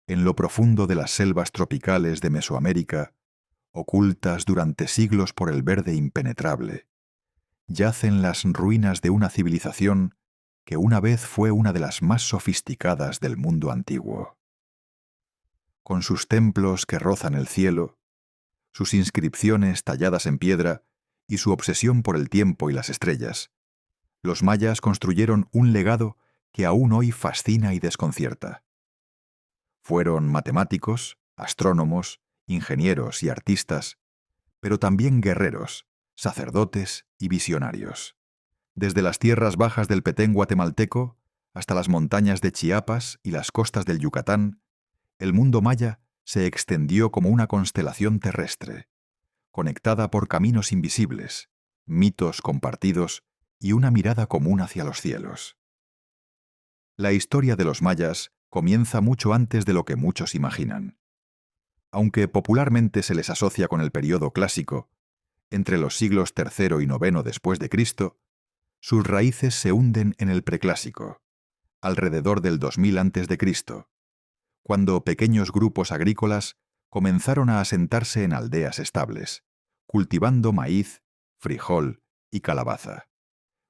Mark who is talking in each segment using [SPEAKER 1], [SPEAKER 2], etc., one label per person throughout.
[SPEAKER 1] en lo profundo de las selvas tropicales de Mesoamérica, ocultas durante siglos por el verde impenetrable, yacen las ruinas de una civilización que una vez fue una de las más sofisticadas del mundo antiguo. Con sus templos que rozan el cielo, sus inscripciones talladas en piedra y su obsesión por el tiempo y las estrellas, los mayas construyeron un legado que aún hoy fascina y desconcierta. Fueron matemáticos, astrónomos, ingenieros y artistas, pero también guerreros, sacerdotes y visionarios. Desde las tierras bajas del Petén guatemalteco hasta las montañas de Chiapas y las costas del Yucatán, el mundo maya se extendió como una constelación terrestre, conectada por caminos invisibles, mitos compartidos y una mirada común hacia los cielos. La historia de los mayas comienza mucho antes de lo que muchos imaginan. Aunque popularmente se les asocia con el período clásico, entre los siglos III y IX después de Cristo, sus raíces se hunden en el preclásico, alrededor del 2000 a.C., cuando pequeños grupos agrícolas comenzaron a asentarse en aldeas estables, cultivando maíz, frijol y calabaza.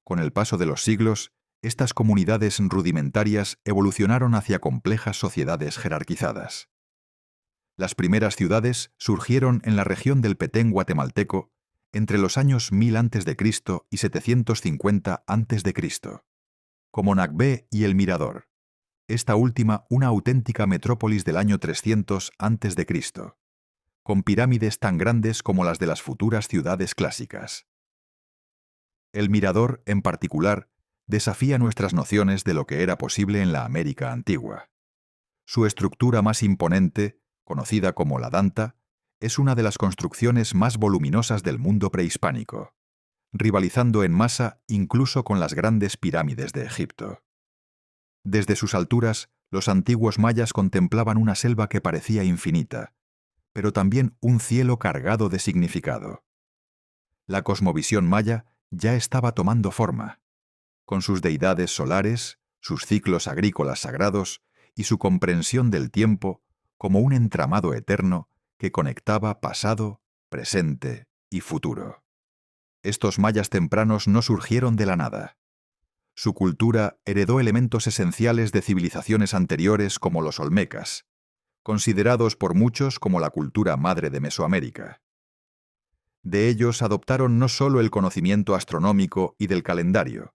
[SPEAKER 1] Con el paso de los siglos, estas comunidades rudimentarias evolucionaron hacia complejas sociedades jerarquizadas. Las primeras ciudades surgieron en la región del Petén guatemalteco entre los años 1000 a.C. y 750 a.C., como Nacbé y El Mirador, esta última una auténtica metrópolis del año 300 a.C., con pirámides tan grandes como las de las futuras ciudades clásicas. El Mirador, en particular, desafía nuestras nociones de lo que era posible en la América antigua. Su estructura más imponente, conocida como la Danta, es una de las construcciones más voluminosas del mundo prehispánico, rivalizando en masa incluso con las grandes pirámides de Egipto. Desde sus alturas, los antiguos mayas contemplaban una selva que parecía infinita, pero también un cielo cargado de significado. La cosmovisión maya ya estaba tomando forma, con sus deidades solares, sus ciclos agrícolas sagrados y su comprensión del tiempo como un entramado eterno que conectaba pasado, presente y futuro. Estos mayas tempranos no surgieron de la nada. Su cultura heredó elementos esenciales de civilizaciones anteriores como los olmecas, considerados por muchos como la cultura madre de Mesoamérica. De ellos adoptaron no solo el conocimiento astronómico y del calendario,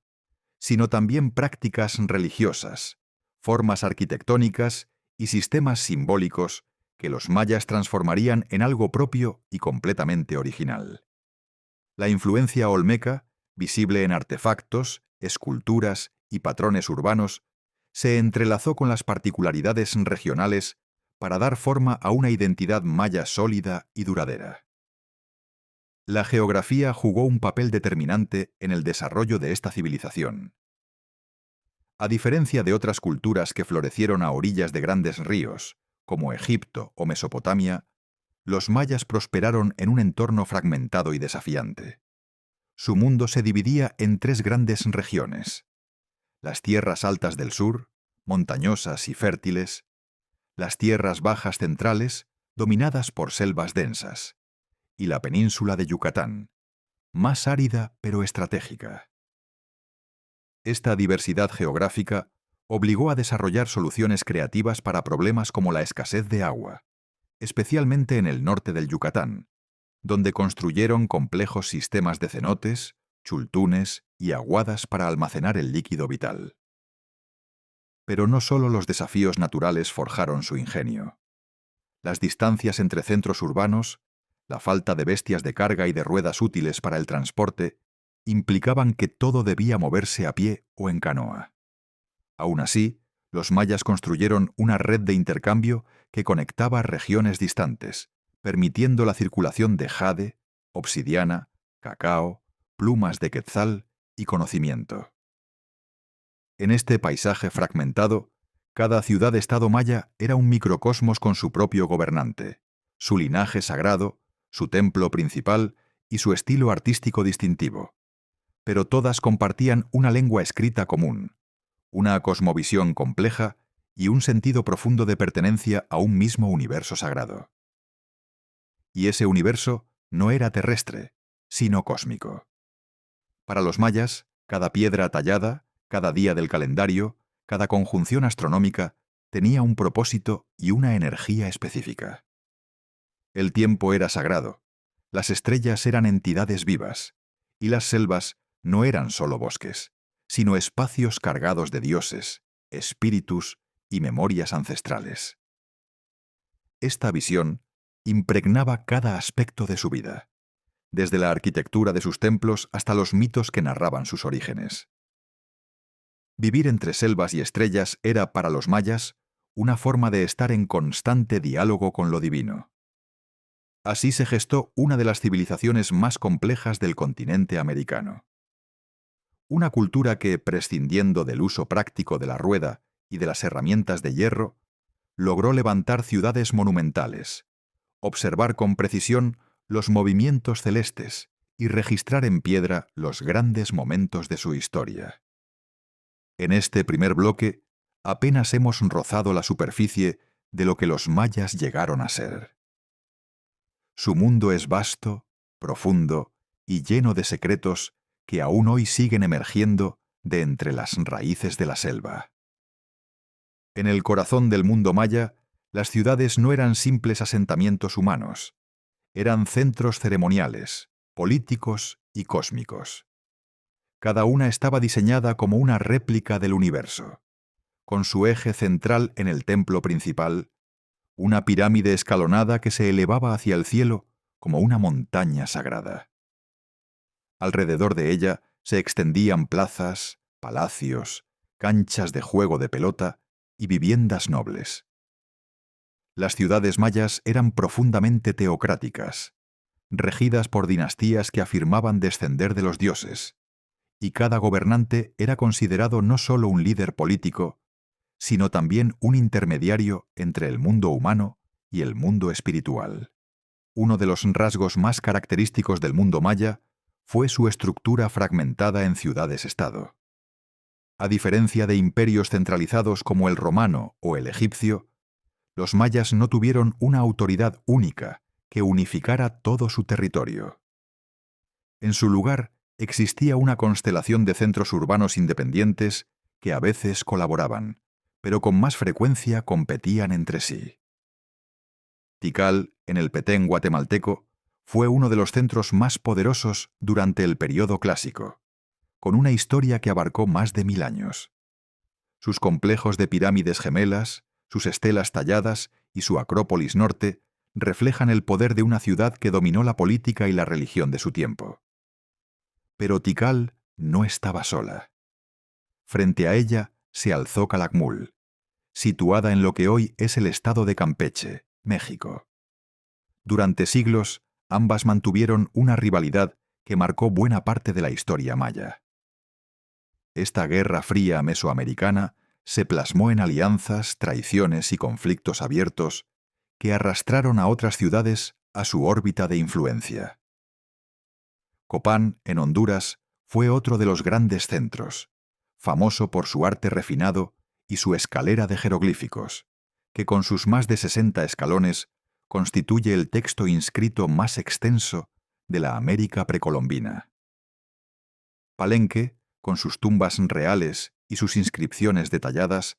[SPEAKER 1] sino también prácticas religiosas, formas arquitectónicas y sistemas simbólicos que los mayas transformarían en algo propio y completamente original. La influencia olmeca, visible en artefactos, esculturas y patrones urbanos, se entrelazó con las particularidades regionales para dar forma a una identidad maya sólida y duradera. La geografía jugó un papel determinante en el desarrollo de esta civilización. A diferencia de otras culturas que florecieron a orillas de grandes ríos, como Egipto o Mesopotamia, los mayas prosperaron en un entorno fragmentado y desafiante. Su mundo se dividía en tres grandes regiones: las tierras altas del sur, montañosas y fértiles; las tierras bajas centrales, dominadas por selvas densas; y la península de Yucatán, más árida pero estratégica. Esta diversidad geográfica obligó a desarrollar soluciones creativas para problemas como la escasez de agua, especialmente en el norte del Yucatán, donde construyeron complejos sistemas de cenotes, chultunes y aguadas para almacenar el líquido vital. Pero no solo los desafíos naturales forjaron su ingenio. Las distancias entre centros urbanos, la falta de bestias de carga y de ruedas útiles para el transporte, implicaban que todo debía moverse a pie o en canoa. Aún así, los mayas construyeron una red de intercambio que conectaba regiones distantes, permitiendo la circulación de jade, obsidiana, cacao, plumas de quetzal y conocimiento. En este paisaje fragmentado, cada ciudad-estado maya era un microcosmos con su propio gobernante, su linaje sagrado, su templo principal y su estilo artístico distintivo. Pero todas compartían una lengua escrita común, una cosmovisión compleja y un sentido profundo de pertenencia a un mismo universo sagrado. Y ese universo no era terrestre, sino cósmico. Para los mayas, cada piedra tallada, cada día del calendario, cada conjunción astronómica tenía un propósito y una energía específica. El tiempo era sagrado, las estrellas eran entidades vivas, y las selvas no eran solo bosques, sino espacios cargados de dioses, espíritus y memorias ancestrales. Esta visión impregnaba cada aspecto de su vida, desde la arquitectura de sus templos hasta los mitos que narraban sus orígenes. Vivir entre selvas y estrellas era para los mayas una forma de estar en constante diálogo con lo divino. Así se gestó una de las civilizaciones más complejas del continente americano. Una cultura que, prescindiendo del uso práctico de la rueda y de las herramientas de hierro, logró levantar ciudades monumentales, observar con precisión los movimientos celestes y registrar en piedra los grandes momentos de su historia. En este primer bloque, apenas hemos rozado la superficie de lo que los mayas llegaron a ser. Su mundo es vasto, profundo y lleno de secretos que aún hoy siguen emergiendo de entre las raíces de la selva. En el corazón del mundo maya, las ciudades no eran simples asentamientos humanos, eran centros ceremoniales, políticos y cósmicos. Cada una estaba diseñada como una réplica del universo, con su eje central en el templo principal, una pirámide escalonada que se elevaba hacia el cielo como una montaña sagrada. Alrededor de ella se extendían plazas, palacios, canchas de juego de pelota y viviendas nobles. Las ciudades mayas eran profundamente teocráticas, regidas por dinastías que afirmaban descender de los dioses, y cada gobernante era considerado no solo un líder político, sino también un intermediario entre el mundo humano y el mundo espiritual. Uno de los rasgos más característicos del mundo maya fue su estructura fragmentada en ciudades-estado. A diferencia de imperios centralizados como el romano o el egipcio, los mayas no tuvieron una autoridad única que unificara todo su territorio. En su lugar existía una constelación de centros urbanos independientes que a veces colaboraban, pero con más frecuencia competían entre sí. Tikal, en el Petén guatemalteco, fue uno de los centros más poderosos durante el período clásico, con una historia que abarcó más de 1000 años. Sus complejos de pirámides gemelas, sus estelas talladas y su Acrópolis Norte reflejan el poder de una ciudad que dominó la política y la religión de su tiempo. Pero Tikal no estaba sola. Frente a ella se alzó Calakmul, situada en lo que hoy es el estado de Campeche, México. Durante siglos, ambas mantuvieron una rivalidad que marcó buena parte de la historia maya. Esta guerra fría mesoamericana se plasmó en alianzas, traiciones y conflictos abiertos que arrastraron a otras ciudades a su órbita de influencia. Copán, en Honduras, fue otro de los grandes centros, famoso por su arte refinado y su escalera de jeroglíficos, que con sus más de 60 escalones constituye el texto inscrito más extenso de la América precolombina. Palenque, con sus tumbas reales y sus inscripciones detalladas,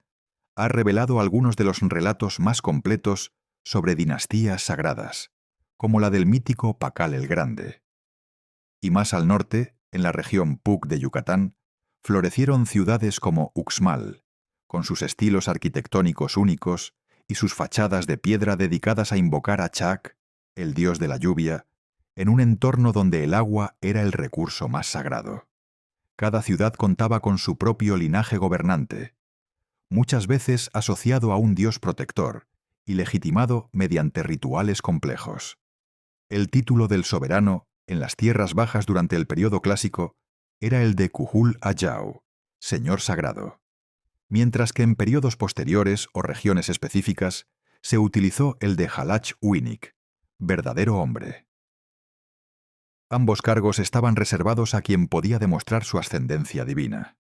[SPEAKER 1] ha revelado algunos de los relatos más completos sobre dinastías sagradas, como la del mítico Pacal el Grande. Y más al norte, en la región Puc de Yucatán, florecieron ciudades como Uxmal, con sus estilos arquitectónicos únicos y sus fachadas de piedra dedicadas a invocar a Chac, el dios de la lluvia, en un entorno donde el agua era el recurso más sagrado. Cada ciudad contaba con su propio linaje gobernante, muchas veces asociado a un dios protector y legitimado mediante rituales complejos. El título del soberano en las tierras bajas durante el período clásico era el de Cuhul Ayau, señor sagrado, mientras que en períodos posteriores o regiones específicas se utilizó el de Halach Uinik, verdadero hombre. Ambos cargos estaban reservados a quien podía demostrar su ascendencia divina.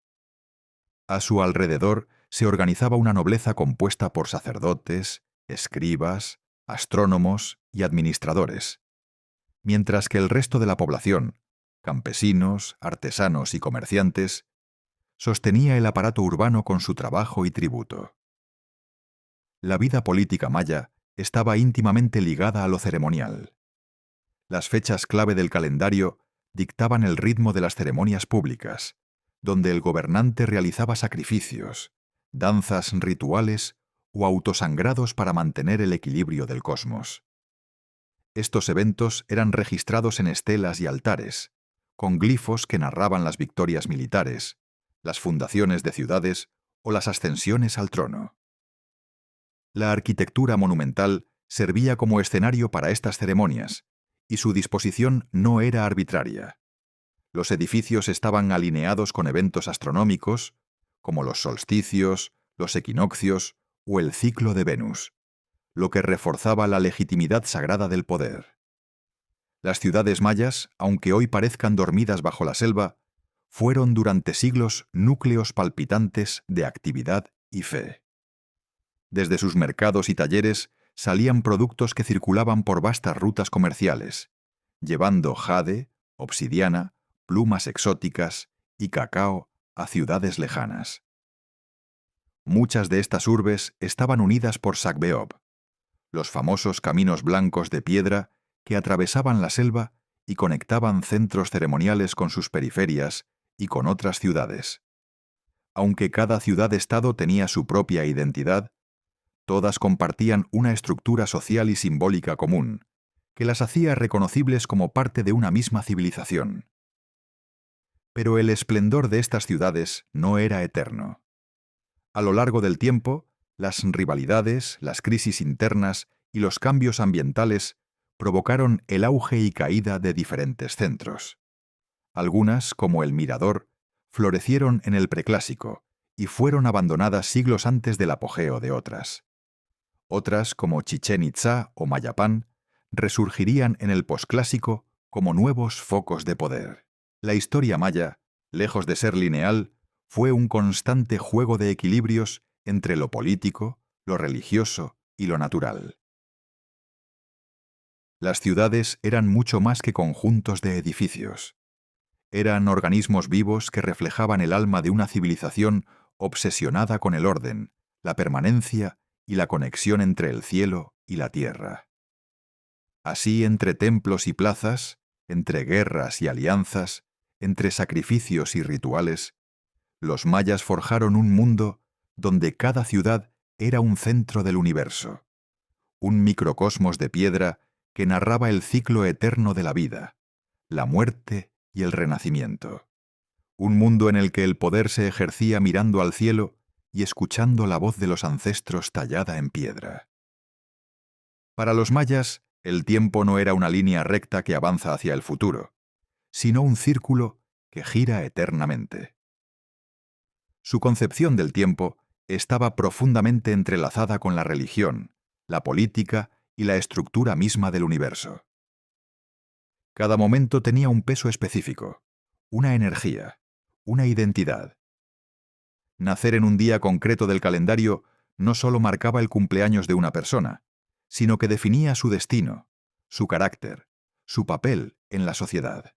[SPEAKER 1] A su alrededor se organizaba una nobleza compuesta por sacerdotes, escribas, astrónomos y administradores, mientras que el resto de la población, campesinos, artesanos y comerciantes, sostenía el aparato urbano con su trabajo y tributo. La vida política maya estaba íntimamente ligada a lo ceremonial. Las fechas clave del calendario dictaban el ritmo de las ceremonias públicas, donde el gobernante realizaba sacrificios, danzas rituales o autosangrados para mantener el equilibrio del cosmos. Estos eventos eran registrados en estelas y altares, con glifos que narraban las victorias militares, las fundaciones de ciudades o las ascensiones al trono. La arquitectura monumental servía como escenario para estas ceremonias, y su disposición no era arbitraria. Los edificios estaban alineados con eventos astronómicos, como los solsticios, los equinoccios o el ciclo de Venus, lo que reforzaba la legitimidad sagrada del poder. Las ciudades mayas, aunque hoy parezcan dormidas bajo la selva, fueron durante siglos núcleos palpitantes de actividad y fe. Desde sus mercados y talleres salían productos que circulaban por vastas rutas comerciales, llevando jade, obsidiana, plumas exóticas y cacao a ciudades lejanas. Muchas de estas urbes estaban unidas por Sakbeob, los famosos caminos blancos de piedra que atravesaban la selva y conectaban centros ceremoniales con sus periferias y con otras ciudades. Aunque cada ciudad-estado tenía su propia identidad, todas compartían una estructura social y simbólica común, que las hacía reconocibles como parte de una misma civilización. Pero el esplendor de estas ciudades no era eterno. A lo largo del tiempo, las rivalidades, las crisis internas y los cambios ambientales provocaron el auge y caída de diferentes centros. Algunas, como el Mirador, florecieron en el Preclásico y fueron abandonadas siglos antes del apogeo de otras. Otras, como Chichén Itzá o Mayapán, resurgirían en el posclásico como nuevos focos de poder. La historia maya, lejos de ser lineal, fue un constante juego de equilibrios entre lo político, lo religioso y lo natural. Las ciudades eran mucho más que conjuntos de edificios. Eran organismos vivos que reflejaban el alma de una civilización obsesionada con el orden, la permanencia y la conexión entre el cielo y la tierra. Así, entre templos y plazas, entre guerras y alianzas, entre sacrificios y rituales, los mayas forjaron un mundo donde cada ciudad era un centro del universo, un microcosmos de piedra que narraba el ciclo eterno de la vida, la muerte y el renacimiento. Un mundo en el que el poder se ejercía mirando al cielo y escuchando la voz de los ancestros tallada en piedra. Para los mayas, el tiempo no era una línea recta que avanza hacia el futuro, sino un círculo que gira eternamente. Su concepción del tiempo estaba profundamente entrelazada con la religión, la política y la estructura misma del universo. Cada momento tenía un peso específico, una energía, una identidad. Nacer en un día concreto del calendario no solo marcaba el cumpleaños de una persona, sino que definía su destino, su carácter, su papel en la sociedad.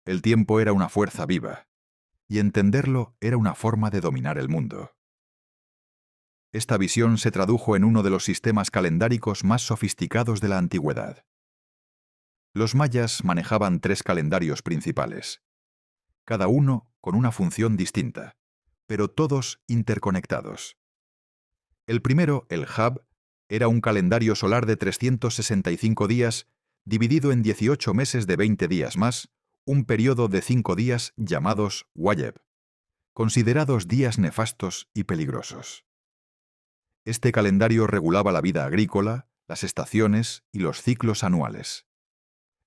[SPEAKER 1] El tiempo era una fuerza viva, y entenderlo era una forma de dominar el mundo. Esta visión se tradujo en uno de los sistemas calendáricos más sofisticados de la antigüedad. Los mayas manejaban 3 calendarios principales, cada uno con una función distinta, pero todos interconectados. El primero, el Hab, era un calendario solar de 365 días dividido en 18 meses de 20 días más, un periodo de 5 días llamados Wayeb, considerados días nefastos y peligrosos. Este calendario regulaba la vida agrícola, las estaciones y los ciclos anuales.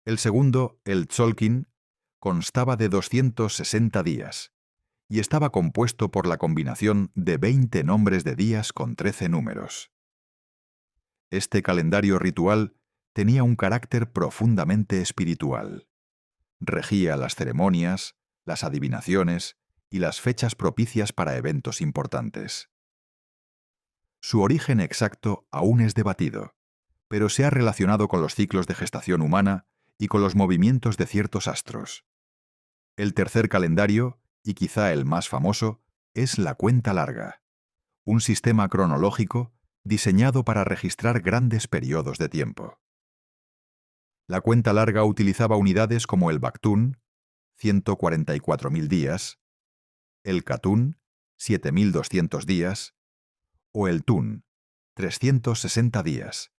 [SPEAKER 1] El segundo, el Tzolkin, constaba de 260 días y estaba compuesto por la combinación de 20 nombres de días con 13 números. Este calendario ritual tenía un carácter profundamente espiritual. Regía las ceremonias, las adivinaciones y las fechas propicias para eventos importantes. Su origen exacto aún es debatido, pero se ha relacionado con los ciclos de gestación humana y con los movimientos de ciertos astros. El tercer calendario, y quizá el más famoso, es la cuenta larga, un sistema cronológico diseñado para registrar grandes periodos de tiempo. La cuenta larga utilizaba unidades como el Baktún, 144.000 días, el Katún, 7.200 días, o el Tún, 360 días,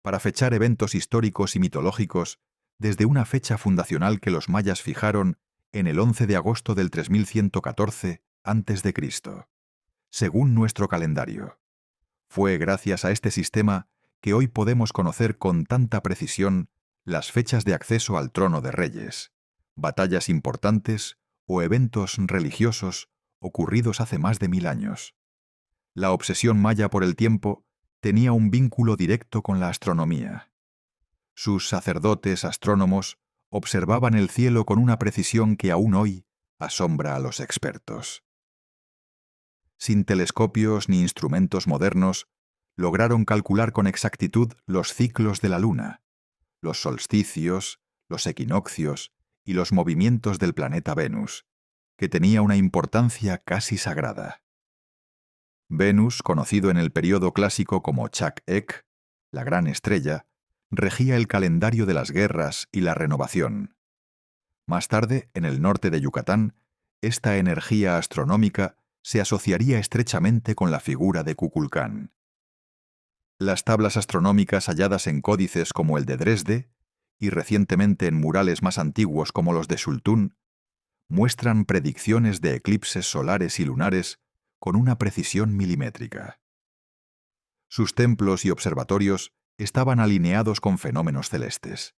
[SPEAKER 1] para fechar eventos históricos y mitológicos desde una fecha fundacional que los mayas fijaron en el 11 de agosto del 3114 a.C., según nuestro calendario. Fue gracias a este sistema que hoy podemos conocer con tanta precisión las fechas de acceso al trono de reyes, batallas importantes o eventos religiosos ocurridos hace más de 1000 años. La obsesión maya por el tiempo tenía un vínculo directo con la astronomía. Sus sacerdotes astrónomos observaban el cielo con una precisión que aún hoy asombra a los expertos. Sin telescopios ni instrumentos modernos, lograron calcular con exactitud los ciclos de la luna, los solsticios, los equinoccios y los movimientos del planeta Venus, que tenía una importancia casi sagrada. Venus, conocido en el período clásico como Chak-ek, la gran estrella, regía el calendario de las guerras y la renovación. Más tarde, en el norte de Yucatán, esta energía astronómica se asociaría estrechamente con la figura de Kukulcán. Las tablas astronómicas halladas en códices como el de Dresde, y recientemente en murales más antiguos como los de Xultún, muestran predicciones de eclipses solares y lunares con una precisión milimétrica. Sus templos y observatorios estaban alineados con fenómenos celestes.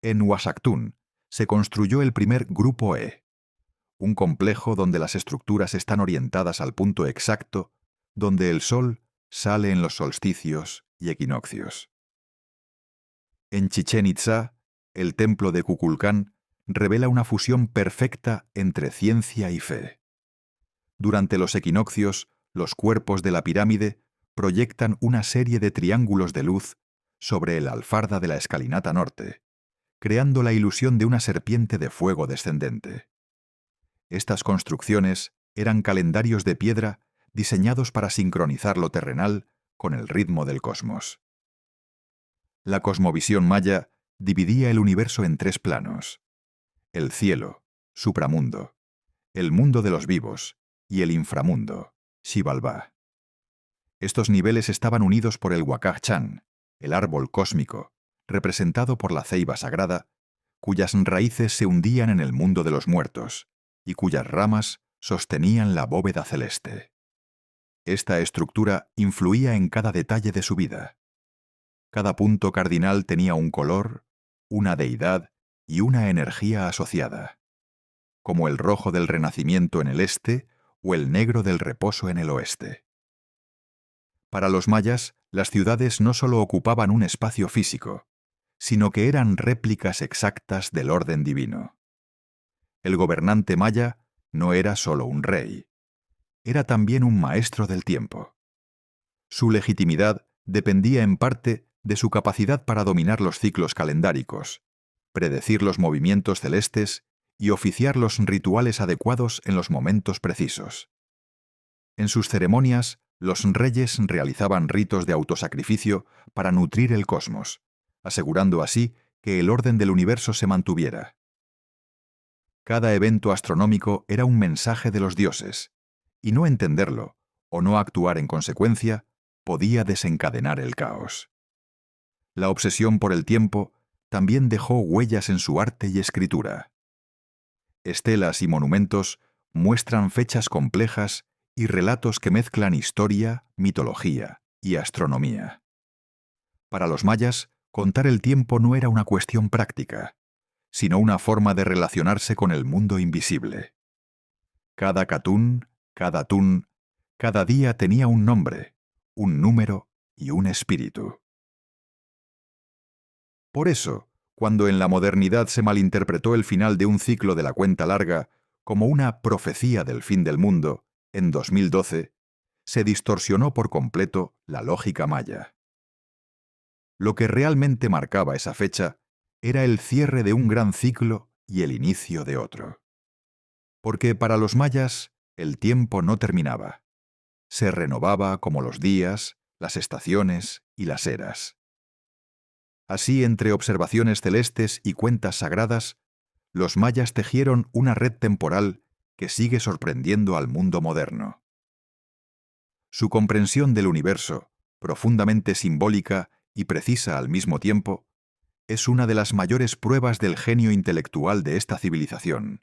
[SPEAKER 1] En Uaxactún se construyó el primer Grupo E, un complejo donde las estructuras están orientadas al punto exacto donde el Sol sale en los solsticios y equinoccios. En Chichén Itzá, el templo de Kukulcán revela una fusión perfecta entre ciencia y fe. Durante los equinoccios, los cuerpos de la pirámide proyectan una serie de triángulos de luz sobre el alfarda de la escalinata norte, creando la ilusión de una serpiente de fuego descendente. Estas construcciones eran calendarios de piedra diseñados para sincronizar lo terrenal con el ritmo del cosmos. La cosmovisión maya dividía el universo en 3 planos: el cielo, supramundo, el mundo de los vivos y el inframundo, Xibalbá. Estos niveles estaban unidos por el Huacaj-Chan, el árbol cósmico, representado por la ceiba sagrada, cuyas raíces se hundían en el mundo de los muertos y cuyas ramas sostenían la bóveda celeste. Esta estructura influía en cada detalle de su vida. Cada punto cardinal tenía un color, una deidad y una energía asociada, como el rojo del renacimiento en el este o el negro del reposo en el oeste. Para los mayas, las ciudades no solo ocupaban un espacio físico, sino que eran réplicas exactas del orden divino. El gobernante maya no era solo un rey, era también un maestro del tiempo. Su legitimidad dependía en parte de su capacidad para dominar los ciclos calendáricos, predecir los movimientos celestes y oficiar los rituales adecuados en los momentos precisos. En sus ceremonias, los reyes realizaban ritos de autosacrificio para nutrir el cosmos, asegurando así que el orden del universo se mantuviera. Cada evento astronómico era un mensaje de los dioses, y no entenderlo, o no actuar en consecuencia, podía desencadenar el caos. La obsesión por el tiempo también dejó huellas en su arte y escritura. Estelas y monumentos muestran fechas complejas y relatos que mezclan historia, mitología y astronomía. Para los mayas, contar el tiempo no era una cuestión práctica, sino una forma de relacionarse con el mundo invisible. Cada catún, cada tún, cada día tenía un nombre, un número y un espíritu. Por eso, cuando en la modernidad se malinterpretó el final de un ciclo de la cuenta larga como una profecía del fin del mundo, en 2012, se distorsionó por completo la lógica maya. Lo que realmente marcaba esa fecha era el cierre de un gran ciclo y el inicio de otro. Porque para los mayas el tiempo no terminaba. Se renovaba como los días, las estaciones y las eras. Así, entre observaciones celestes y cuentas sagradas, los mayas tejieron una red temporal que sigue sorprendiendo al mundo moderno. Su comprensión del universo, profundamente simbólica y precisa al mismo tiempo, es una de las mayores pruebas del genio intelectual de esta civilización.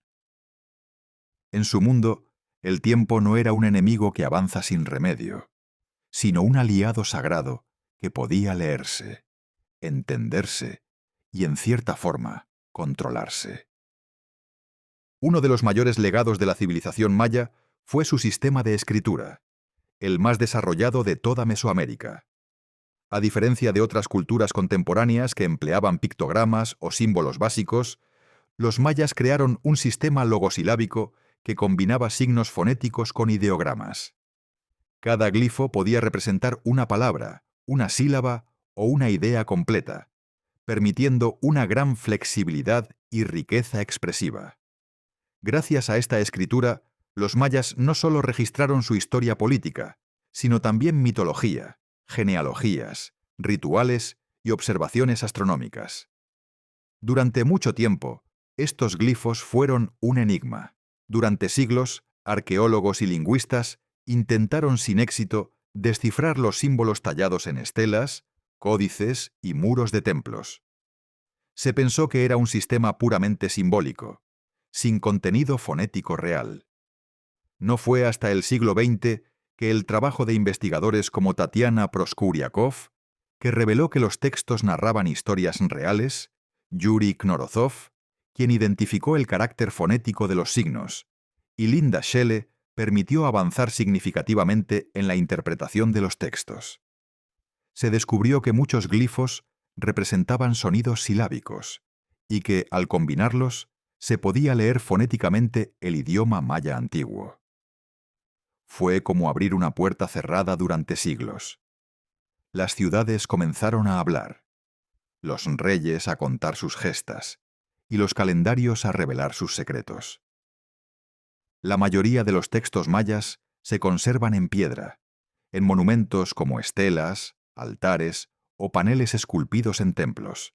[SPEAKER 1] En su mundo, el tiempo no era un enemigo que avanza sin remedio, sino un aliado sagrado que podía leerse, entenderse y, en cierta forma, controlarse. Uno de los mayores legados de la civilización maya fue su sistema de escritura, el más desarrollado de toda Mesoamérica. A diferencia de otras culturas contemporáneas que empleaban pictogramas o símbolos básicos, los mayas crearon un sistema logosilábico que combinaba signos fonéticos con ideogramas. Cada glifo podía representar una palabra, una sílaba o una idea completa, permitiendo una gran flexibilidad y riqueza expresiva. Gracias a esta escritura, los mayas no solo registraron su historia política, sino también mitología, genealogías, rituales y observaciones astronómicas. Durante mucho tiempo, estos glifos fueron un enigma. Durante siglos, arqueólogos y lingüistas intentaron sin éxito descifrar los símbolos tallados en estelas, códices y muros de templos. Se pensó que era un sistema puramente simbólico, sin contenido fonético real. No fue hasta el siglo XX que el trabajo de investigadores como Tatiana Proskuriakov, que reveló que los textos narraban historias reales, Yuri Knorozov, quien identificó el carácter fonético de los signos, y Linda Schelle permitió avanzar significativamente en la interpretación de los textos. Se descubrió que muchos glifos representaban sonidos silábicos y que, al combinarlos, se podía leer fonéticamente el idioma maya antiguo. Fue como abrir una puerta cerrada durante siglos. Las ciudades comenzaron a hablar, los reyes a contar sus gestas y los calendarios a revelar sus secretos. La mayoría de los textos mayas se conservan en piedra, en monumentos como estelas, altares o paneles esculpidos en templos.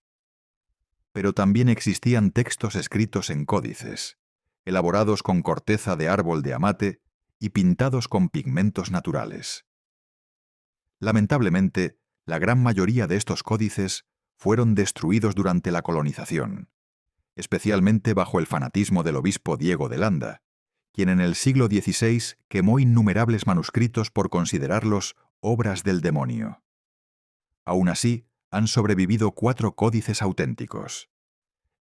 [SPEAKER 1] Pero también existían textos escritos en códices, elaborados con corteza de árbol de amate y pintados con pigmentos naturales. Lamentablemente, la gran mayoría de estos códices fueron destruidos durante la colonización, especialmente bajo el fanatismo del obispo Diego de Landa, quien en el siglo XVI quemó innumerables manuscritos por considerarlos obras del demonio. Aún así, han sobrevivido 4 códices auténticos: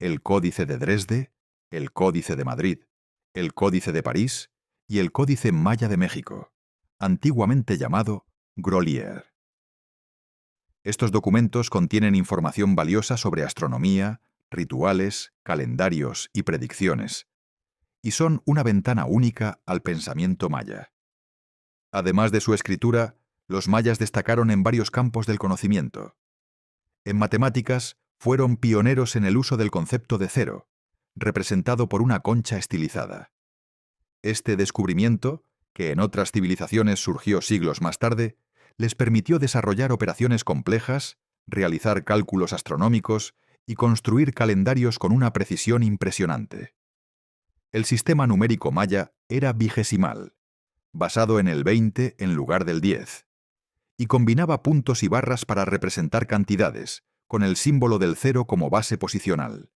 [SPEAKER 1] el Códice de Dresde, el Códice de Madrid, el Códice de París y el Códice Maya de México, antiguamente llamado Grolier. Estos documentos contienen información valiosa sobre astronomía, rituales, calendarios y predicciones, y son una ventana única al pensamiento maya. Además de su escritura, los mayas destacaron en varios campos del conocimiento. En matemáticas, fueron pioneros en el uso del concepto de cero, representado por una concha estilizada. Este descubrimiento, que en otras civilizaciones surgió siglos más tarde, les permitió desarrollar operaciones complejas, realizar cálculos astronómicos y construir calendarios con una precisión impresionante. El sistema numérico maya era vigesimal, basado en el 20 en lugar del 10, y combinaba puntos y barras para representar cantidades, con el símbolo del cero como base posicional.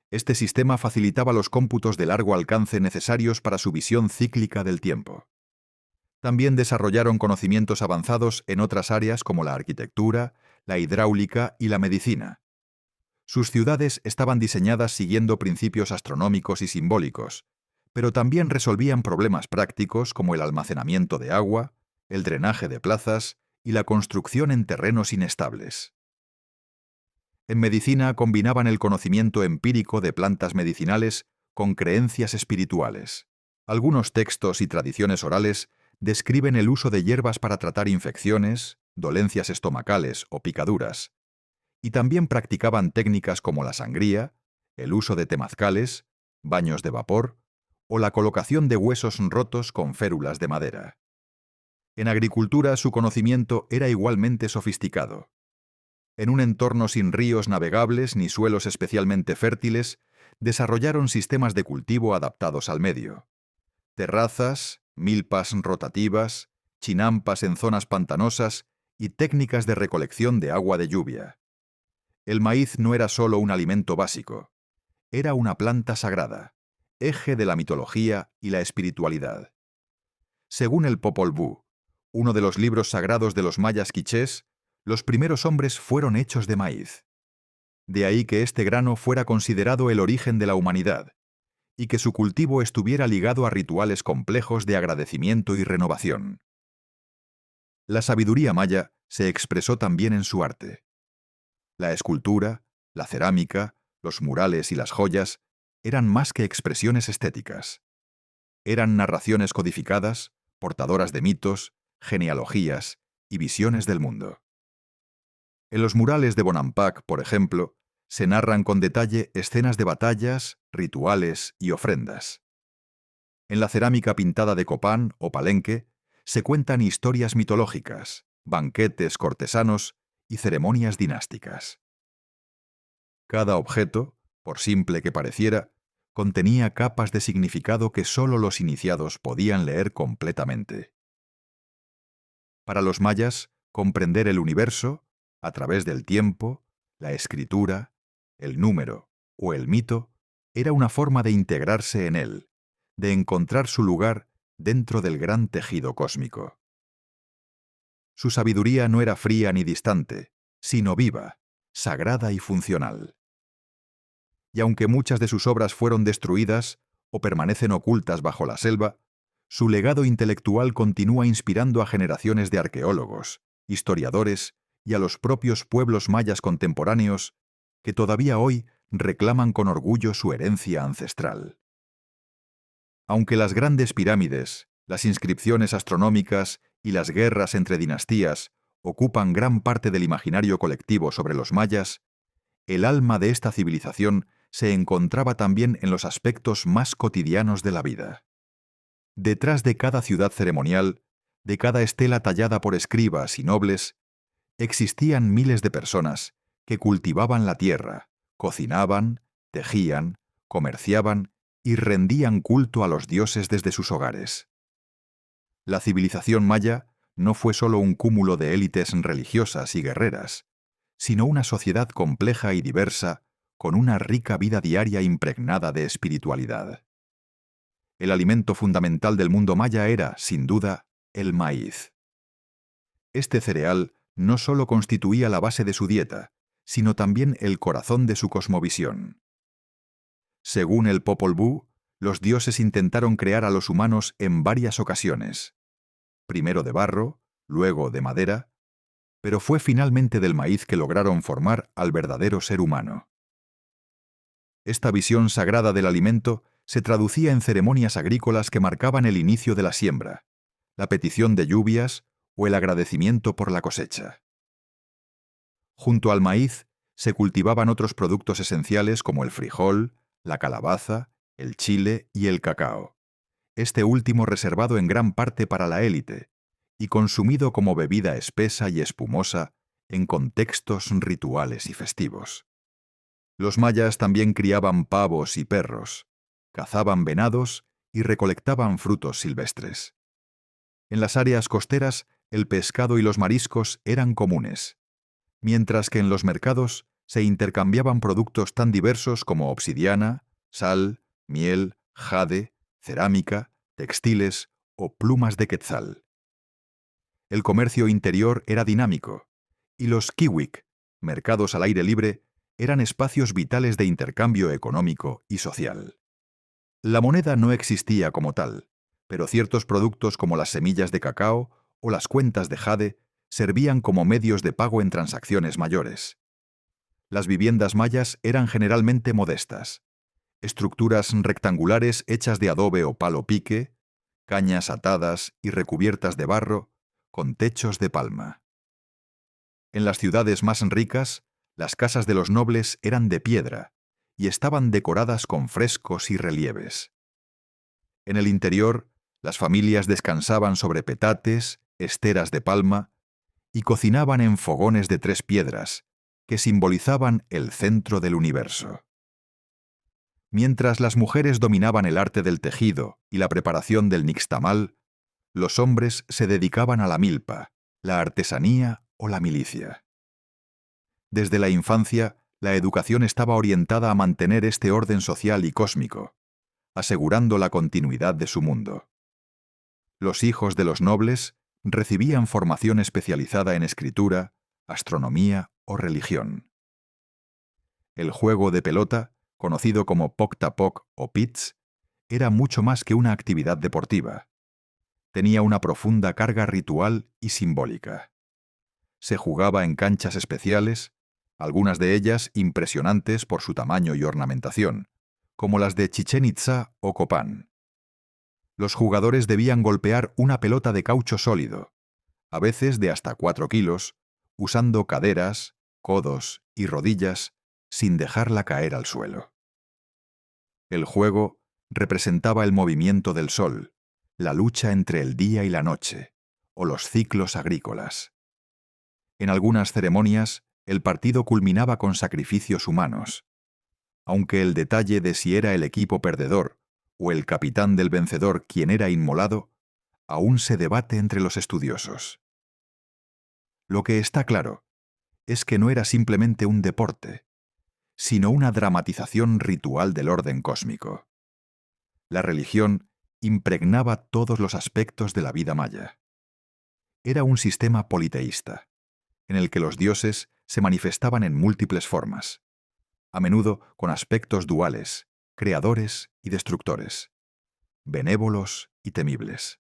[SPEAKER 1] Este sistema facilitaba los cómputos de largo alcance necesarios para su visión cíclica del tiempo. También desarrollaron conocimientos avanzados en otras áreas como la arquitectura, la hidráulica y la medicina. Sus ciudades estaban diseñadas siguiendo principios astronómicos y simbólicos, pero también resolvían problemas prácticos como el almacenamiento de agua, el drenaje de plazas y la construcción en terrenos inestables. En medicina combinaban el conocimiento empírico de plantas medicinales con creencias espirituales. Algunos textos y tradiciones orales describen el uso de hierbas para tratar infecciones, dolencias estomacales o picaduras, y también practicaban técnicas como la sangría, el uso de temazcales, baños de vapor o la colocación de huesos rotos con férulas de madera. En agricultura su conocimiento era igualmente sofisticado. En un entorno sin ríos navegables ni suelos especialmente fértiles, desarrollaron sistemas de cultivo adaptados al medio. Terrazas, milpas rotativas, chinampas en zonas pantanosas y técnicas de recolección de agua de lluvia. El maíz no era solo un alimento básico, era una planta sagrada, eje de la mitología y la espiritualidad. Según el Popol Vuh, uno de los libros sagrados de los mayas quichés, los primeros hombres fueron hechos de maíz. De ahí que este grano fuera considerado el origen de la humanidad, y que su cultivo estuviera ligado a rituales complejos de agradecimiento y renovación. La sabiduría maya se expresó también en su arte. La escultura, la cerámica, los murales y las joyas eran más que expresiones estéticas. Eran narraciones codificadas, portadoras de mitos, genealogías y visiones del mundo. En los murales de Bonampak, por ejemplo, se narran con detalle escenas de batallas, rituales y ofrendas. En la cerámica pintada de Copán o Palenque se cuentan historias mitológicas, banquetes cortesanos y ceremonias dinásticas. Cada objeto, por simple que pareciera, contenía capas de significado que sólo los iniciados podían leer completamente. Para los mayas, comprender el universo, a través del tiempo, la escritura, el número o el mito, era una forma de integrarse en él, de encontrar su lugar dentro del gran tejido cósmico. Su sabiduría no era fría ni distante, sino viva, sagrada y funcional. Y aunque muchas de sus obras fueron destruidas o permanecen ocultas bajo la selva, su legado intelectual continúa inspirando a generaciones de arqueólogos, historiadores y a los propios pueblos mayas contemporáneos que todavía hoy reclaman con orgullo su herencia ancestral. Aunque las grandes pirámides, las inscripciones astronómicas y las guerras entre dinastías ocupan gran parte del imaginario colectivo sobre los mayas, el alma de esta civilización se encontraba también en los aspectos más cotidianos de la vida. Detrás de cada ciudad ceremonial, de cada estela tallada por escribas y nobles, existían miles de personas que cultivaban la tierra, cocinaban, tejían, comerciaban y rendían culto a los dioses desde sus hogares. La civilización maya no fue solo un cúmulo de élites religiosas y guerreras, sino una sociedad compleja y diversa con una rica vida diaria impregnada de espiritualidad. El alimento fundamental del mundo maya era, sin duda, el maíz. Este cereal no solo constituía la base de su dieta, sino también el corazón de su cosmovisión. Según el Popol Vuh, los dioses intentaron crear a los humanos en varias ocasiones, primero de barro, luego de madera, pero fue finalmente del maíz que lograron formar al verdadero ser humano. Esta visión sagrada del alimento se traducía en ceremonias agrícolas que marcaban el inicio de la siembra, la petición de lluvias o el agradecimiento por la cosecha. Junto al maíz se cultivaban otros productos esenciales como el frijol, la calabaza, el chile y el cacao, este último reservado en gran parte para la élite y consumido como bebida espesa y espumosa en contextos rituales y festivos. Los mayas también criaban pavos y perros, cazaban venados y recolectaban frutos silvestres. En las áreas costeras, el pescado y los mariscos eran comunes, mientras que en los mercados se intercambiaban productos tan diversos como obsidiana, sal, miel, jade, cerámica, textiles o plumas de quetzal. El comercio interior era dinámico, y los kiwik, mercados al aire libre, eran espacios vitales de intercambio económico y social. La moneda no existía como tal, pero ciertos productos como las semillas de cacao o las cuentas de jade servían como medios de pago en transacciones mayores. Las viviendas mayas eran generalmente modestas. estructuras rectangulares hechas de adobe o palo pique, cañas atadas y recubiertas de barro, con techos de palma. En las ciudades más ricas, las casas de los nobles eran de piedra y estaban decoradas con frescos y relieves. En el interior, las familias descansaban sobre petates, esteras de palma y cocinaban en fogones de 3 piedras, que simbolizaban el centro del universo. Mientras las mujeres dominaban el arte del tejido y la preparación del nixtamal, los hombres se dedicaban a la milpa, la artesanía o la milicia. Desde la infancia, la educación estaba orientada a mantener este orden social y cósmico, asegurando la continuidad de su mundo. Los hijos de los nobles recibían formación especializada en escritura, astronomía o religión. El juego de pelota, conocido como pok-tapok o pits, era mucho más que una actividad deportiva. Tenía una profunda carga ritual y simbólica. Se jugaba en canchas especiales, algunas de ellas impresionantes por su tamaño y ornamentación, como las de Chichén Itzá o Copán. Los jugadores debían golpear una pelota de caucho sólido, a veces de hasta 4 kilos, usando caderas, codos y rodillas sin dejarla caer al suelo. El juego representaba el movimiento del sol, la lucha entre el día y la noche, o los ciclos agrícolas. En algunas ceremonias, el partido culminaba con sacrificios humanos, aunque el detalle de si era el equipo perdedor o el capitán del vencedor quien era inmolado, aún se debate entre los estudiosos. Lo que está claro es que no era simplemente un deporte, sino una dramatización ritual del orden cósmico. La religión impregnaba todos los aspectos de la vida maya. Era un sistema politeísta, en el que los dioses se manifestaban en múltiples formas, a menudo con aspectos duales, creadores y destructores, benévolos y temibles.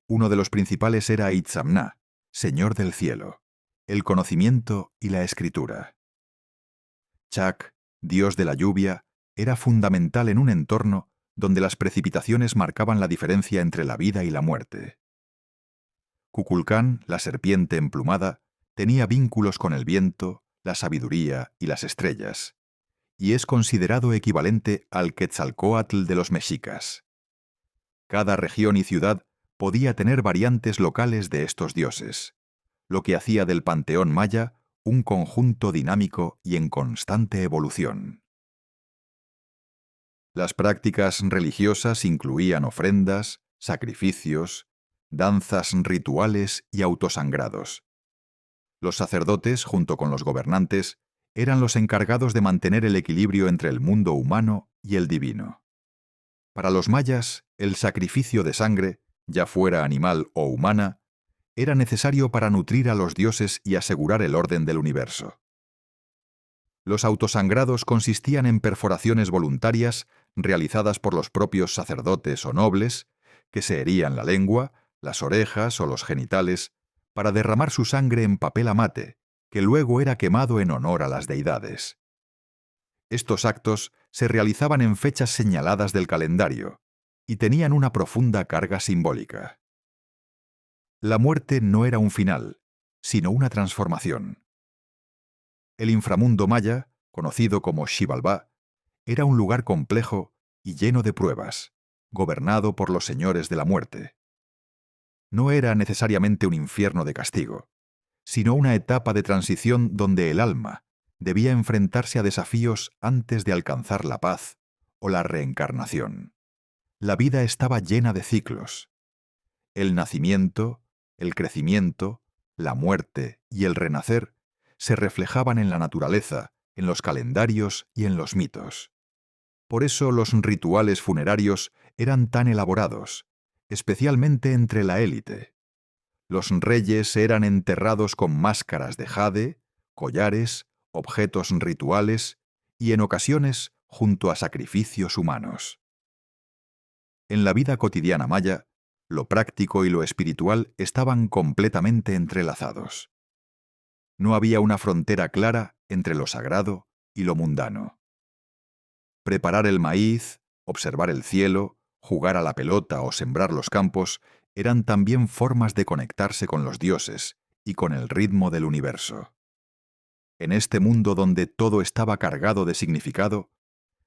[SPEAKER 1] Uno de los principales era Itzamná, señor del cielo, el conocimiento y la escritura. Chak, dios de la lluvia, era fundamental en un entorno donde las precipitaciones marcaban la diferencia entre la vida y la muerte. Kukulcán, la serpiente emplumada, tenía vínculos con el viento, la sabiduría y las estrellas, y es considerado equivalente al Quetzalcóatl de los mexicas. Cada región y ciudad podía tener variantes locales de estos dioses, lo que hacía del panteón maya un conjunto dinámico y en constante evolución. Las prácticas religiosas incluían ofrendas, sacrificios, danzas rituales y autosangrados. Los sacerdotes, junto con los gobernantes, eran los encargados de mantener el equilibrio entre el mundo humano y el divino. Para los mayas, el sacrificio de sangre, ya fuera animal o humana, era necesario para nutrir a los dioses y asegurar el orden del universo. Los autosangrados consistían en perforaciones voluntarias realizadas por los propios sacerdotes o nobles, que se herían la lengua, las orejas o los genitales, para derramar su sangre en papel amate, que luego era quemado en honor a las deidades. Estos actos se realizaban en fechas señaladas del calendario y tenían una profunda carga simbólica. La muerte no era un final, sino una transformación. El inframundo maya, conocido como Xibalbá, era un lugar complejo y lleno de pruebas, gobernado por los señores de la muerte. No era necesariamente un infierno de castigo, sino una etapa de transición donde el alma debía enfrentarse a desafíos antes de alcanzar la paz o la reencarnación. La vida estaba llena de ciclos. El nacimiento, el crecimiento, la muerte y el renacer se reflejaban en la naturaleza, en los calendarios y en los mitos. Por eso los rituales funerarios eran tan elaborados, especialmente entre la élite. Los reyes eran enterrados con máscaras de jade, collares, objetos rituales y en ocasiones junto a sacrificios humanos. En la vida cotidiana maya, lo práctico y lo espiritual estaban completamente entrelazados. No había una frontera clara entre lo sagrado y lo mundano. Preparar el maíz, observar el cielo, jugar a la pelota o sembrar los campos eran también formas de conectarse con los dioses y con el ritmo del universo. En este mundo donde todo estaba cargado de significado,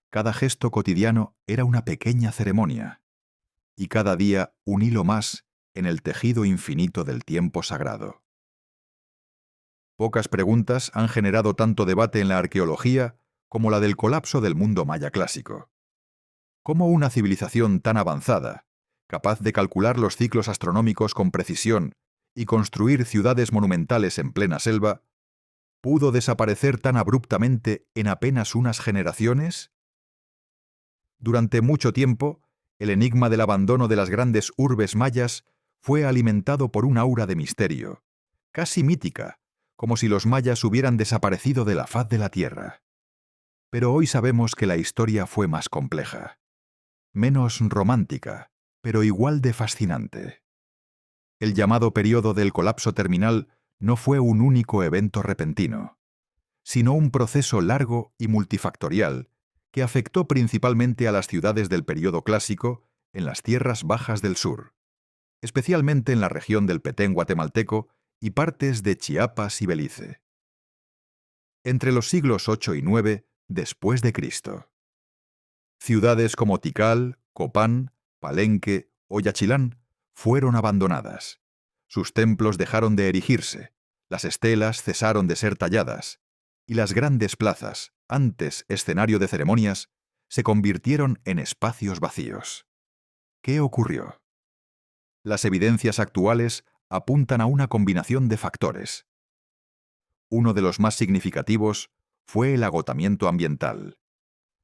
[SPEAKER 1] cada gesto cotidiano era una pequeña ceremonia, y cada día un hilo más en el tejido infinito del tiempo sagrado. Pocas preguntas han generado tanto debate en la arqueología como la del colapso del mundo maya clásico. ¿Cómo una civilización tan avanzada, capaz de calcular los ciclos astronómicos con precisión y construir ciudades monumentales en plena selva, pudo desaparecer tan abruptamente en apenas unas generaciones? Durante mucho tiempo, el enigma del abandono de las grandes urbes mayas fue alimentado por un aura de misterio, casi mítica, como si los mayas hubieran desaparecido de la faz de la tierra. Pero hoy sabemos que la historia fue más compleja, menos romántica, pero igual de fascinante. El llamado período del colapso terminal no fue un único evento repentino, sino un proceso largo y multifactorial que afectó principalmente a las ciudades del período clásico en las tierras bajas del sur, especialmente en la región del Petén guatemalteco y partes de Chiapas y Belice. Entre los siglos 8 y 9 después de Cristo. Ciudades como Tikal, Copán, Palenque o Yaxchilán fueron abandonadas. Sus templos dejaron de erigirse, las estelas cesaron de ser talladas, y las grandes plazas, antes escenario de ceremonias, se convirtieron en espacios vacíos. ¿Qué ocurrió? Las evidencias actuales apuntan a una combinación de factores. Uno de los más significativos fue el agotamiento ambiental.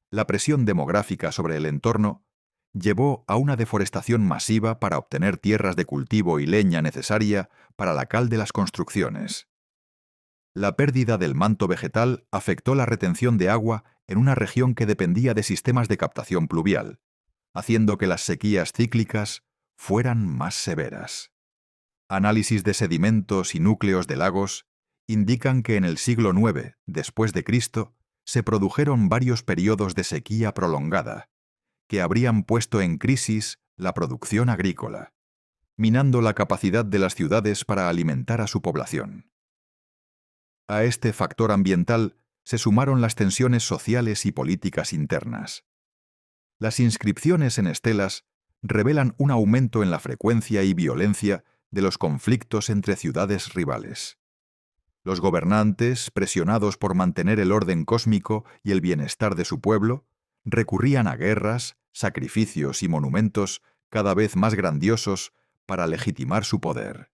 [SPEAKER 1] La presión demográfica sobre el entorno llevó a una deforestación masiva para obtener tierras de cultivo y leña necesaria para la cal de las construcciones. La pérdida del manto vegetal afectó la retención de agua en una región que dependía de sistemas de captación pluvial, haciendo que las sequías cíclicas fueran más severas. Análisis de sedimentos y núcleos de lagos indican que en el siglo IX después de Cristo se produjeron varios periodos de sequía prolongada, que habrían puesto en crisis la producción agrícola, minando la capacidad de las ciudades para alimentar a su población. A este factor ambiental se sumaron las tensiones sociales y políticas internas. Las inscripciones en estelas revelan un aumento en la frecuencia y violencia de los conflictos entre ciudades rivales. Los gobernantes, presionados por mantener el orden cósmico y el bienestar de su pueblo, recurrían a guerras, sacrificios y monumentos cada vez más grandiosos para legitimar su poder.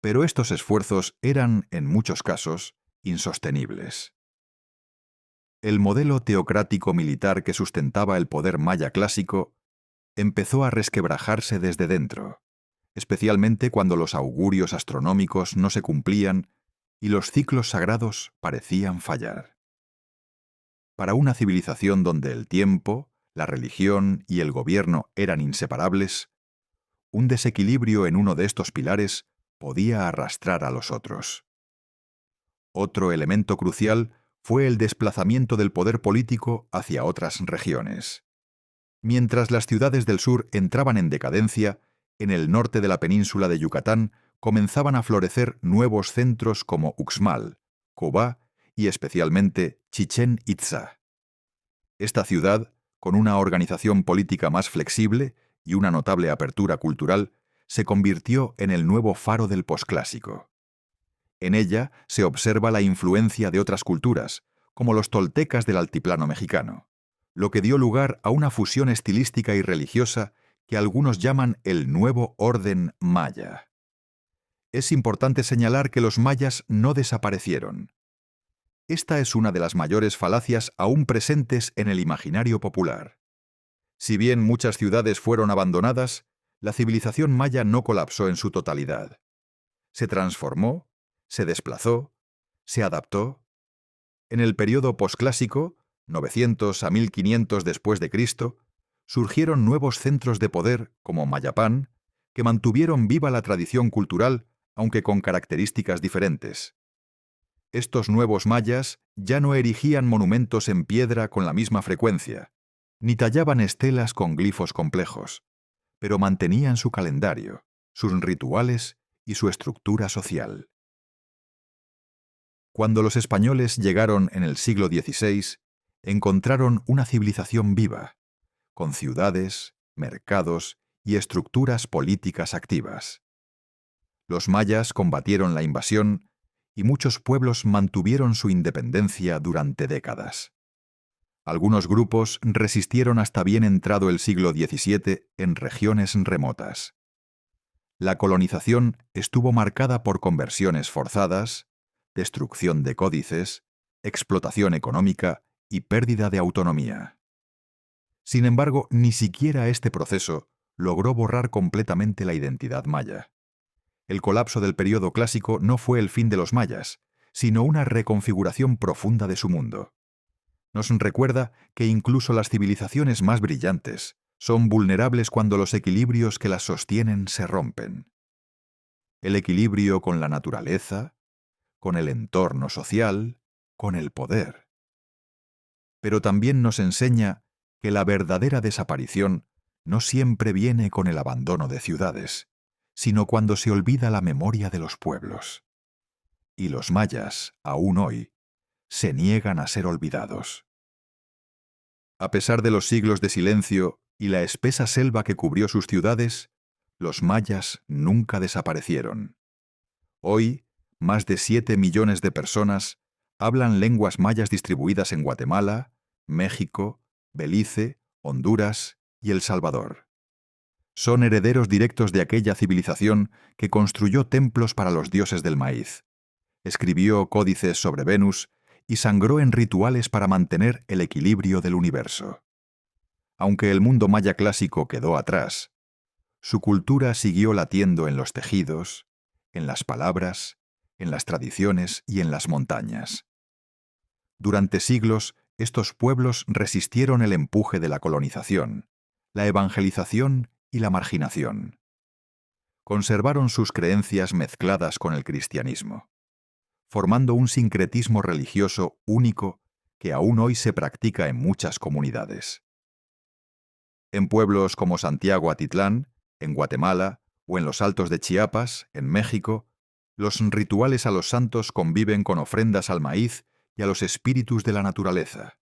[SPEAKER 1] Pero estos esfuerzos eran, en muchos casos, insostenibles. El modelo teocrático militar que sustentaba el poder maya clásico empezó a resquebrajarse desde dentro, especialmente cuando los augurios astronómicos no se cumplían y los ciclos sagrados parecían fallar. Para una civilización donde el tiempo, la religión y el gobierno eran inseparables, un desequilibrio en uno de estos pilares podía arrastrar a los otros. Otro elemento crucial fue el desplazamiento del poder político hacia otras regiones. Mientras las ciudades del sur entraban en decadencia, en el norte de la península de Yucatán comenzaban a florecer nuevos centros como Uxmal, Cobá y especialmente Chichén Itzá. Esta ciudad, con una organización política más flexible y una notable apertura cultural, se convirtió en el nuevo faro del posclásico. En ella se observa la influencia de otras culturas, como los toltecas del altiplano mexicano, lo que dio lugar a una fusión estilística y religiosa que algunos llaman el nuevo orden maya. Es importante señalar que los mayas no desaparecieron. Esta es una de las mayores falacias aún presentes en el imaginario popular. Si bien muchas ciudades fueron abandonadas, la civilización maya no colapsó en su totalidad. Se transformó, se desplazó, se adaptó. En el período posclásico, 900 a 1500 después de Cristo, surgieron nuevos centros de poder como Mayapán, que mantuvieron viva la tradición cultural, aunque con características diferentes. Estos nuevos mayas Ya no erigían monumentos en piedra con la misma frecuencia, ni tallaban estelas con glifos complejos, pero mantenían su calendario, sus rituales y su estructura social. Cuando los españoles llegaron en el siglo XVI, encontraron una civilización viva, con ciudades, mercados y estructuras políticas activas. Los mayas combatieron la invasión y muchos pueblos mantuvieron su independencia durante décadas. Algunos grupos resistieron hasta bien entrado el siglo XVII en regiones remotas. La colonización estuvo marcada por conversiones forzadas, destrucción de códices, explotación económica y pérdida de autonomía. Sin embargo, ni siquiera este proceso logró borrar completamente la identidad maya. El colapso del período clásico no fue el fin de los mayas, sino una reconfiguración profunda de su mundo. Nos recuerda que incluso las civilizaciones más brillantes son vulnerables cuando los equilibrios que las sostienen se rompen. El equilibrio con la naturaleza, con el entorno social, con el poder. Pero también nos enseña que la verdadera desaparición no siempre viene con el abandono de ciudades, sino cuando se olvida la memoria de los pueblos. Y los mayas, aún hoy, se niegan a ser olvidados. A pesar de los siglos de silencio y la espesa selva que cubrió sus ciudades, los mayas nunca desaparecieron. Hoy, más de 7 millones de personas hablan lenguas mayas distribuidas en Guatemala, México, Belice, Honduras y El Salvador. Son herederos directos de aquella civilización que construyó templos para los dioses del maíz, escribió códices sobre Venus y sangró en rituales para mantener el equilibrio del universo. Aunque el mundo maya clásico quedó atrás, su cultura siguió latiendo en los tejidos, en las palabras, en las tradiciones y en las montañas. Durante siglos, estos pueblos resistieron el empuje de la colonización, la evangelización y la marginación. Conservaron sus creencias mezcladas con el cristianismo, formando un sincretismo religioso único que aún hoy se practica en muchas comunidades. En pueblos como Santiago Atitlán, en Guatemala, o en los Altos de Chiapas, en México, los rituales a los santos conviven con ofrendas al maíz y a los espíritus de la naturaleza.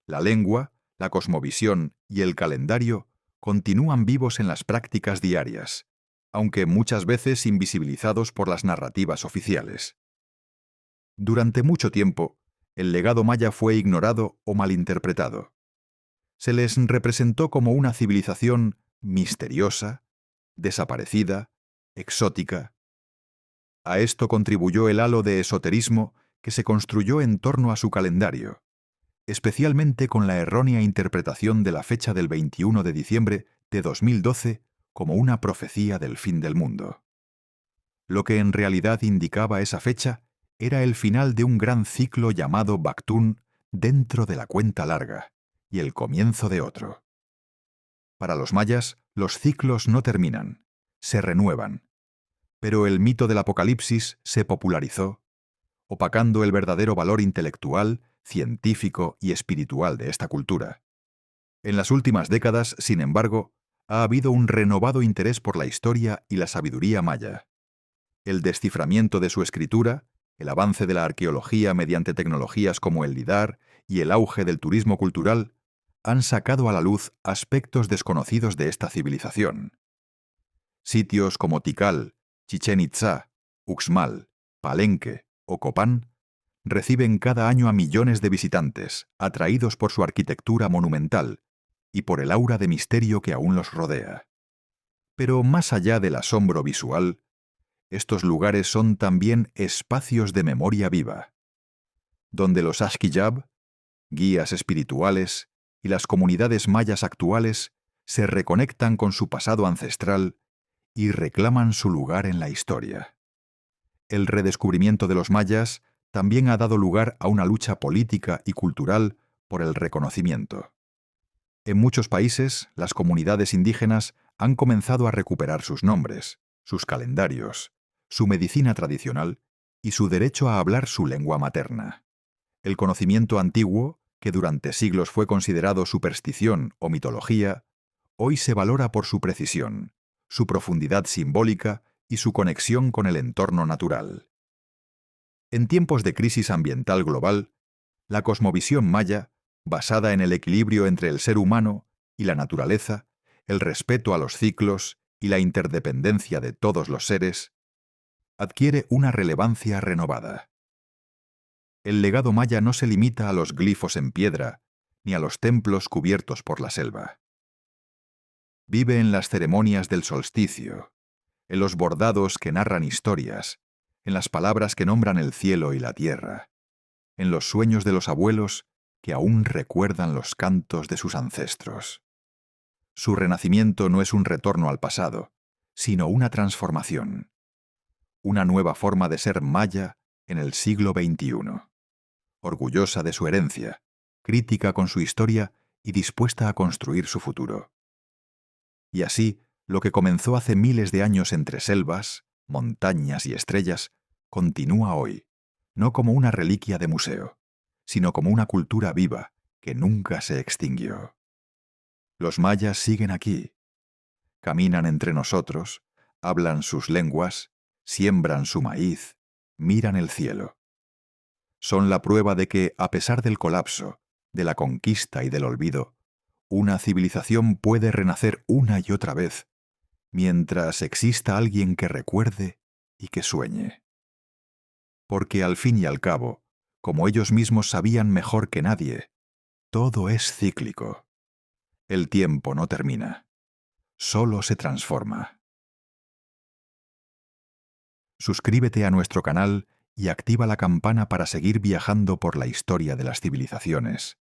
[SPEAKER 1] La lengua, la cosmovisión y el calendario continúan vivos en las prácticas diarias, aunque muchas veces invisibilizados por las narrativas oficiales. Durante mucho tiempo, el legado maya fue ignorado o malinterpretado. Se les representó como una civilización misteriosa, desaparecida, exótica. A esto contribuyó el halo de esoterismo que se construyó en torno a su calendario, especialmente con la errónea interpretación de la fecha del 21 de diciembre de 2012 como una profecía del fin del mundo. Lo que en realidad indicaba esa fecha era el final de un gran ciclo llamado Bactún dentro de la cuenta larga y el comienzo de otro. Para los mayas, los ciclos no terminan, se renuevan. Pero el mito del apocalipsis se popularizó, opacando el verdadero valor intelectual, científico y espiritual de esta cultura. En las últimas décadas, sin embargo, ha habido un renovado interés por la historia y la sabiduría maya. El desciframiento de su escritura, el avance de la arqueología mediante tecnologías como el lidar y el auge del turismo cultural han sacado a la luz aspectos desconocidos de esta civilización. Sitios como Tikal, Chichén Itzá, Uxmal, Palenque o Copán reciben cada año a millones de visitantes, atraídos por su arquitectura monumental y por el aura de misterio que aún los rodea. Pero más allá del asombro visual, estos lugares son también espacios de memoria viva, donde los Ashkiyab, guías espirituales, y las comunidades mayas actuales se reconectan con su pasado ancestral y reclaman su lugar en la historia. El redescubrimiento de los mayas también ha dado lugar a una lucha política y cultural por el reconocimiento. En muchos países, las comunidades indígenas han comenzado a recuperar sus nombres, sus calendarios, su medicina tradicional y su derecho a hablar su lengua materna. El conocimiento antiguo, que durante siglos fue considerado superstición o mitología, hoy se valora por su precisión, su profundidad simbólica y su conexión con el entorno natural. En tiempos de crisis ambiental global, la cosmovisión maya, basada en el equilibrio entre el ser humano y la naturaleza, el respeto a los ciclos y la interdependencia de todos los seres, adquiere una relevancia renovada. El legado maya no se limita a los glifos en piedra, ni a los templos cubiertos por la selva. Vive en las ceremonias del solsticio, en los bordados que narran historias, en las palabras que nombran el cielo y la tierra, en los sueños de los abuelos que aún recuerdan los cantos de sus ancestros. Su renacimiento no es un retorno al pasado, sino una transformación, una nueva forma de ser maya en el siglo XXI, orgullosa de su herencia, crítica con su historia y dispuesta a construir su futuro. Y así, lo que comenzó hace miles de años entre selvas, montañas y estrellas, continúa hoy, no como una reliquia de museo, sino como una cultura viva que nunca se extinguió. Los mayas siguen aquí, caminan entre nosotros, hablan sus lenguas, siembran su maíz, miran el cielo. Son la prueba de que, a pesar del colapso, de la conquista y del olvido, una civilización puede renacer una y otra vez, mientras exista alguien que recuerde y que sueñe. Porque al fin y al cabo, como ellos mismos sabían mejor que nadie, todo es cíclico. El tiempo no termina, solo se transforma. Suscríbete a nuestro canal y activa la campana para seguir viajando por la historia de las civilizaciones.